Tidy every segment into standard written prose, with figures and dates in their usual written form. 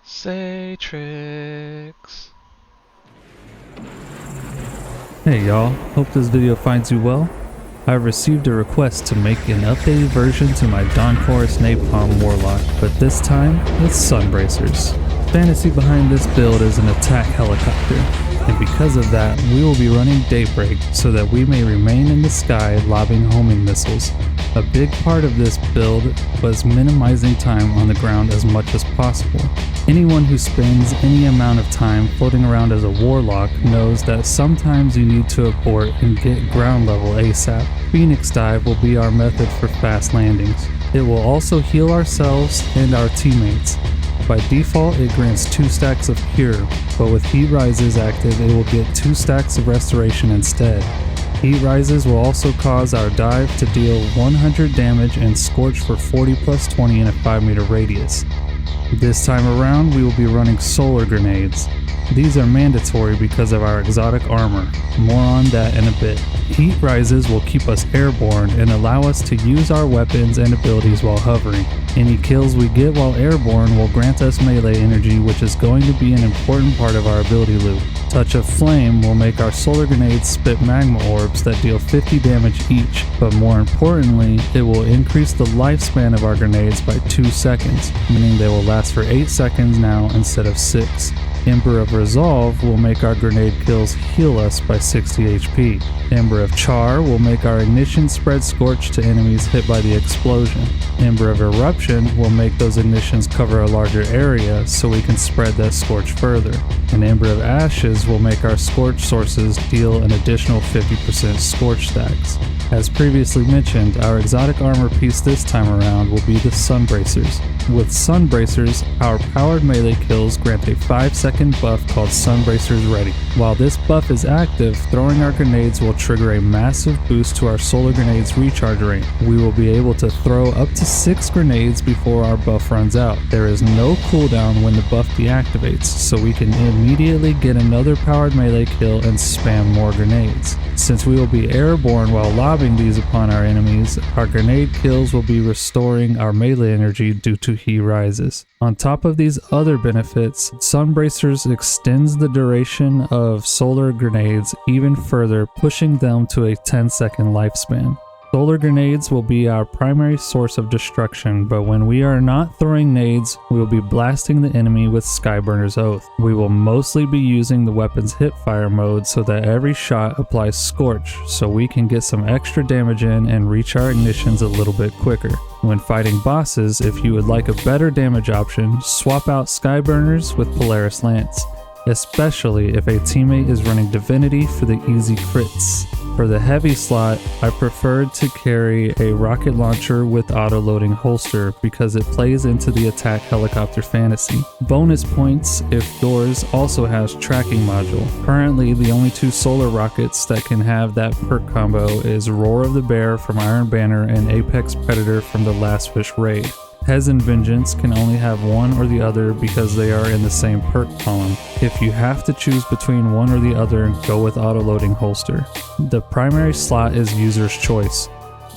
Satrix. Hey y'all, hope this video finds you well. I've received a request to make an updated version to my Dawn Chorus Napalm Warlock, but this time it's Sunbracers. Fantasy behind this build is an attack helicopter, and because of that we will be running Daybreak so that we may remain in the sky lobbing homing missiles. A big part of this build was minimizing time on the ground as much as possible. Anyone who spends any amount of time floating around as a warlock knows that sometimes you need to abort and get ground level ASAP. Phoenix Dive will be our method for fast landings. It will also heal ourselves and our teammates. By default it grants 2 stacks of Cure, but with Heat Rises active it will get 2 stacks of Restoration instead. Heat Rises will also cause our dive to deal 100 damage and Scorch for 40 plus 20 in a 5 meter radius. This time around we will be running Solar Grenades. These are mandatory because of our exotic armor. More on that in a bit. Heat Rises will keep us airborne and allow us to use our weapons and abilities while hovering. Any kills we get while airborne will grant us melee energy, which is going to be an important part of our ability loop. Touch of Flame will make our solar grenades spit magma orbs that deal 50 damage each, but more importantly, it will increase the lifespan of our grenades by 2 seconds, meaning they will last for 8 seconds now instead of 6. Ember of Resolve will make our grenade kills heal us by 60 HP. Ember of Char will make our ignition spread Scorch to enemies hit by the explosion. Ember of Eruption will make those ignitions cover a larger area so we can spread that Scorch further. And Ember of Ashes will make our Scorch sources deal an additional 50% Scorch stacks. As previously mentioned, our exotic armor piece this time around will be the Sunbracers. With Sunbracers, our powered melee kills grant a 5-second buff called Sunbracers Ready. While this buff is active, throwing our grenades will trigger a massive boost to our solar grenades recharge rate. We will be able to throw up to 6 grenades before our buff runs out. There is no cooldown when the buff deactivates, so we can immediately get another powered melee kill and spam more grenades. Since we will be airborne while lobbing these upon our enemies, our grenade kills will be restoring our melee energy due to Heat Rises. On top of these other benefits, Sunbracers extends the duration of solar grenades even further, pushing them to a 10-second lifespan. Solar grenades will be our primary source of destruction, but when we are not throwing nades, we will be blasting the enemy with Skyburner's Oath. We will mostly be using the weapon's hipfire mode so that every shot applies Scorch, so we can get some extra damage in and reach our ignitions a little bit quicker. When fighting bosses, if you would like a better damage option, swap out Skyburners with Polaris Lance, especially if a teammate is running Divinity for the easy crits. For the heavy slot, I preferred to carry a rocket launcher with auto-loading holster because it plays into the attack helicopter fantasy. Bonus points if yours also has tracking module. Currently, the only 2 solar rockets that can have that perk combo is Roar of the Bear from Iron Banner and Apex Predator from the Last Wish raid. Hez and Vengeance can only have one or the other because they are in the same perk column. If you have to choose between one or the other, go with auto-loading holster. The primary slot is user's choice.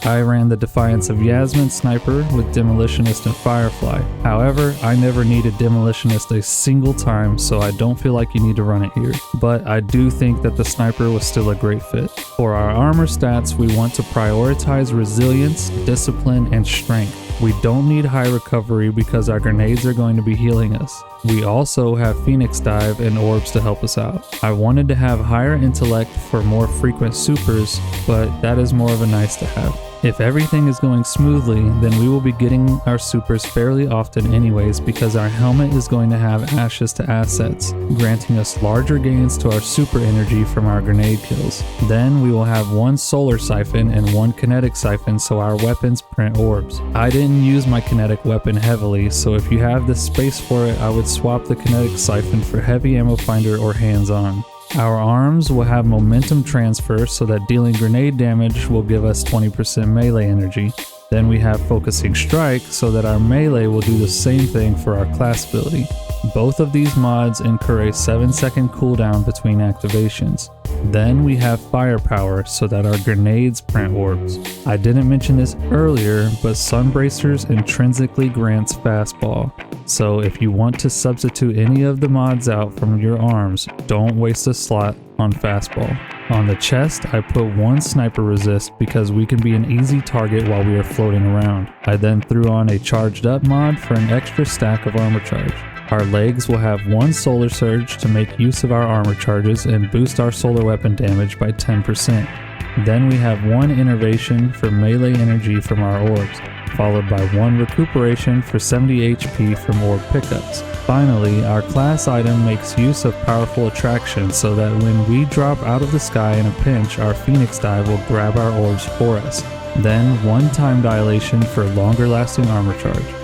I ran the Defiance of Yasmin Sniper with Demolitionist and Firefly. However, I never needed Demolitionist a single time, so I don't feel like you need to run it here. But I do think that the Sniper was still a great fit. For our armor stats, we want to prioritize Resilience, Discipline, and Strength. We don't need high recovery because our grenades are going to be healing us. We also have Phoenix Dive and orbs to help us out. I wanted to have higher intellect for more frequent supers, but that is more of a nice to have. If everything is going smoothly, then we will be getting our supers fairly often anyways because our helmet is going to have ashes to assets, granting us larger gains to our super energy from our grenade kills. Then we will have 1 solar siphon and 1 kinetic siphon so our weapons print orbs. I didn't use my kinetic weapon heavily, so if you have the space for it, I would swap the kinetic siphon for heavy ammo finder or hands-on. Our arms will have momentum transfer so that dealing grenade damage will give us 20% melee energy. Then we have Focusing Strike so that our melee will do the same thing for our class ability. Both of these mods incur a 7-second cooldown between activations. Then we have firepower so that our grenades print orbs. I didn't mention this earlier, but Sunbracers intrinsically grants fastball. So if you want to substitute any of the mods out from your arms, don't waste a slot on fastball. On the chest, I put one sniper resist because we can be an easy target while we are floating around. I then threw on a charged up mod for an extra stack of armor charge. Our legs will have one solar surge to make use of our armor charges and boost our solar weapon damage by 10%. Then we have one innervation for melee energy from our orbs, followed by one recuperation for 70 HP from orb pickups. Finally, our class item makes use of powerful attraction so that when we drop out of the sky in a pinch, our Phoenix Dive will grab our orbs for us. Then one time dilation for longer lasting armor charge.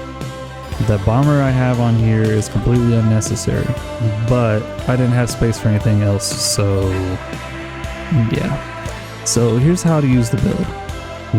The bomber I have on here is completely unnecessary, but I didn't have space for anything else, so yeah. So here's how to use the build.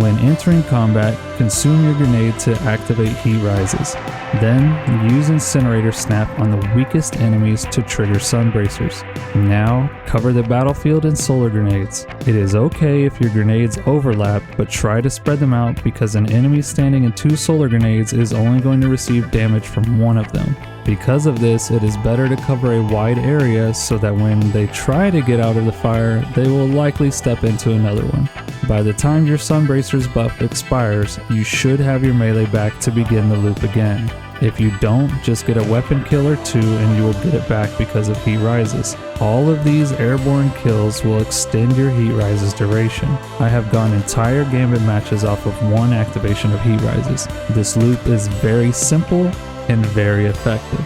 When entering combat, consume your grenade to activate heat rises. Then use Incinerator Snap on the weakest enemies to trigger Sunbracers. Now cover the battlefield in solar grenades. It is okay if your grenades overlap, but try to spread them out because an enemy standing in 2 solar grenades is only going to receive damage from one of them. Because of this, it is better to cover a wide area so that when they try to get out of the fire, they will likely step into another one. By the time your Sunbracers buff expires, you should have your melee back to begin the loop again. If you don't, just get a weapon kill or 2 and you will get it back because of heat rises. All of these airborne kills will extend your heat rises duration. I have gone entire gambit matches off of one activation of heat rises. This loop is very simple and very effective.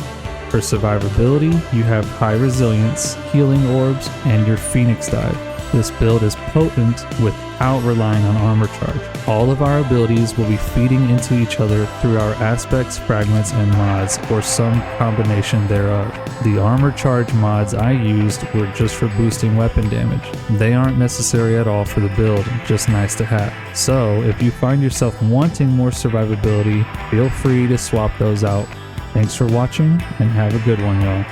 For survivability, you have high resilience, healing orbs, and your Phoenix Dive. This build is potent without relying on armor charge. All of our abilities will be feeding into each other through our aspects, fragments, and mods, or some combination thereof. The armor charge mods I used were just for boosting weapon damage. They aren't necessary at all for the build, just nice to have. So if you find yourself wanting more survivability, feel free to swap those out. Thanks for watching, and have a good one, y'all.